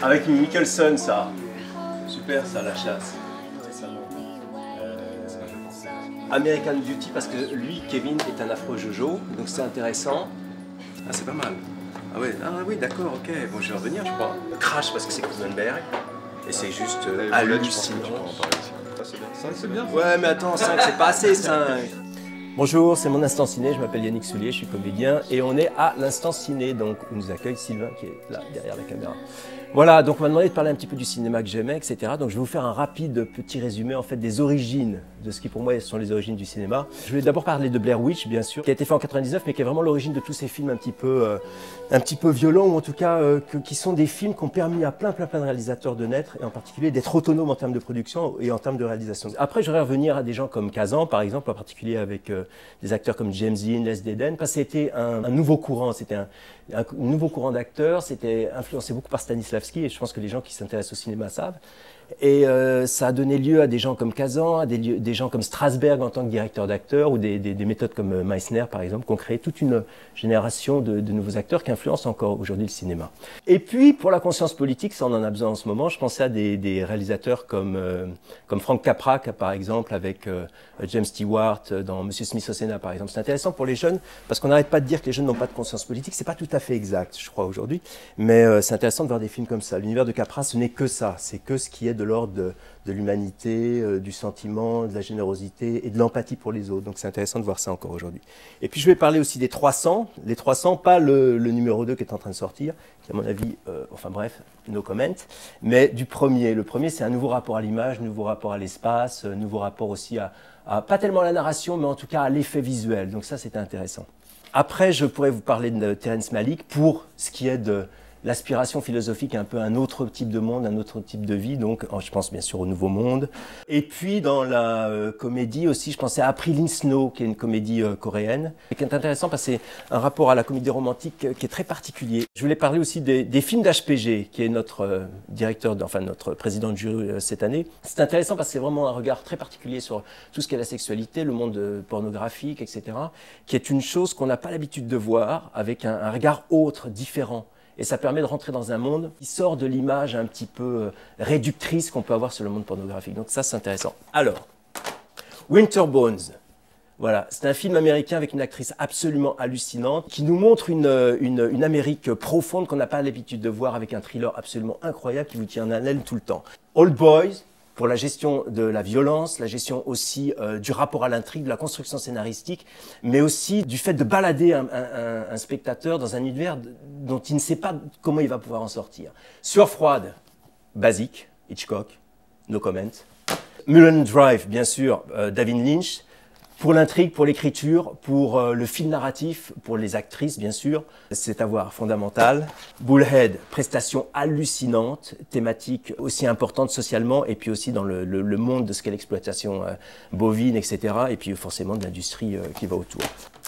Avec Mikkelsen, ça. Super, ça, la chasse. American Beauty, parce que lui, Kevin, est un afro-jojo, donc c'est intéressant. Ah, c'est pas mal. Ah oui, d'accord, ok. Bon, je vais revenir, je crois. Crash, parce que c'est Cronenberg. Et c'est juste hallucinant. C'est bien. Ouais, mais attends, 5, c'est pas assez, 5. Bonjour, c'est mon Instant Ciné, je m'appelle Yannick Soulier, je suis comédien et on est à l'Instant Ciné, donc où nous accueille Sylvain qui est là, derrière la caméra. Voilà, donc on m'a demandé de parler un petit peu du cinéma que j'aimais, etc. Donc je vais vous faire un rapide petit résumé en fait des origines de ce qui pour moi sont les origines du cinéma. Je vais d'abord parler de Blair Witch, bien sûr, qui a été fait en 99, mais qui est vraiment l'origine de tous ces films un petit peu violents, ou en tout cas qui sont des films qui ont permis à plein de réalisateurs de naître, et en particulier d'être autonomes en termes de production et en termes de réalisation. Après, j'aurais revenir à des gens comme Kazan, par exemple, en particulier avec des acteurs comme James Dean, Les Deden, parce que c'était un nouveau courant, c'était un nouveau courant d'acteurs, c'était influencé beaucoup par Stanislavski, et je pense que les gens qui s'intéressent au cinéma savent. Et ça a donné lieu à des gens comme Kazan, à des gens comme Strasberg en tant que directeur d'acteurs, ou des méthodes comme Meissner, par exemple, qui ont créé toute une génération de nouveaux acteurs qui influencent encore aujourd'hui le cinéma. Et puis, pour la conscience politique, ça on en a besoin en ce moment, je pensais à des réalisateurs comme Frank Capra, par exemple, avec James Stewart dans Monsieur Smith au Sénat, par exemple. C'est intéressant pour les jeunes, parce qu'on n'arrête pas de dire que les jeunes n'ont pas de conscience politique. C'est pas tout à fait exact, je crois, aujourd'hui. Mais c'est intéressant de voir des films comme ça. L'univers de Capra, ce n'est que ça. C'est que ce qui est de l'ordre de l'humanité, du sentiment, de la générosité et de l'empathie pour les autres. Donc c'est intéressant de voir ça encore aujourd'hui. Et puis je vais parler aussi des 300. Les 300, pas le numéro 2 qui est en train de sortir, qui à mon avis, enfin bref, no comment, mais du premier. Le premier, c'est un nouveau rapport à l'image, nouveau rapport à l'espace, nouveau rapport aussi pas tellement à la narration, mais en tout cas à l'effet visuel. Donc ça, c'était intéressant. Après, je pourrais vous parler de Terrence Malick pour ce qui est de l'aspiration philosophique à un peu un autre type de monde, un autre type de vie, donc je pense bien sûr au Nouveau Monde. Et puis dans la comédie aussi, je pensais à April in Snow, qui est une comédie coréenne, et qui est intéressant parce que c'est un rapport à la comédie romantique qui est très particulier. Je voulais parler aussi des films d'HPG, qui est notre directeur, enfin notre président de jury cette année. C'est intéressant parce que c'est vraiment un regard très particulier sur tout ce qu'est la sexualité, le monde pornographique, etc., qui est une chose qu'on n'a pas l'habitude de voir, avec un regard autre, différent. Et ça permet de rentrer dans un monde qui sort de l'image un petit peu réductrice qu'on peut avoir sur le monde pornographique. Donc ça, c'est intéressant. Alors, Winter Bones. Voilà, c'est un film américain avec une actrice absolument hallucinante qui nous montre une Amérique profonde qu'on n'a pas l'habitude de voir, avec un thriller absolument incroyable qui vous tient en haleine tout le temps. Old Boys, pour la gestion de la violence, la gestion aussi du rapport à l'intrigue, de la construction scénaristique, mais aussi du fait de balader un spectateur dans un univers dont il ne sait pas comment il va pouvoir en sortir. Sueur froide, basique, Hitchcock, no comment. Mulholland Drive, bien sûr, David Lynch. Pour l'intrigue, pour l'écriture, pour le fil narratif, pour les actrices, bien sûr, c'est à voir, fondamental. Bullhead, prestation hallucinante, thématique aussi importante socialement, et puis aussi dans le monde de ce qu'est l'exploitation bovine, etc., et puis forcément de l'industrie qui va autour.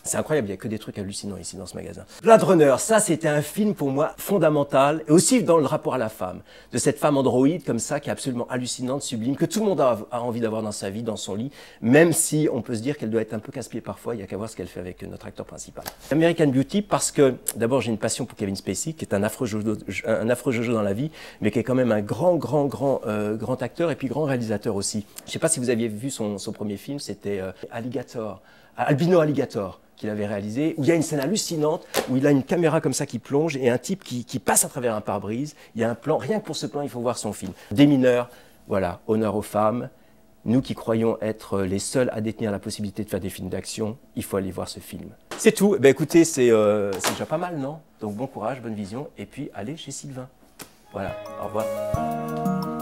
C'est incroyable, il n'y a que des trucs hallucinants ici dans ce magasin. Blade Runner, ça c'était un film pour moi fondamental, et aussi dans le rapport à la femme, de cette femme androïde comme ça, qui est absolument hallucinante, sublime, que tout le monde a envie d'avoir dans sa vie, dans son lit, même si on peut se dire qu'elle doit être un peu casse-pied parfois, il n'y a qu'à voir ce qu'elle fait avec notre acteur principal. American Beauty, parce que d'abord j'ai une passion pour Kevin Spacey, qui est un afro-jojo dans la vie, mais qui est quand même un grand acteur, et puis grand réalisateur aussi. Je ne sais pas si vous aviez vu son premier film, c'était Albino Alligator, qu'il avait réalisé, où il y a une scène hallucinante, où il a une caméra comme ça qui plonge, et un type qui passe à travers un pare-brise. Il y a un plan, rien que pour ce plan, il faut voir son film. Des mineurs, voilà, honneur aux femmes. Nous qui croyons être les seuls à détenir la possibilité de faire des films d'action, il faut aller voir ce film. C'est tout. Ben écoutez, c'est déjà pas mal, non? Donc bon courage, bonne vision, et puis allez chez Sylvain. Voilà, au revoir.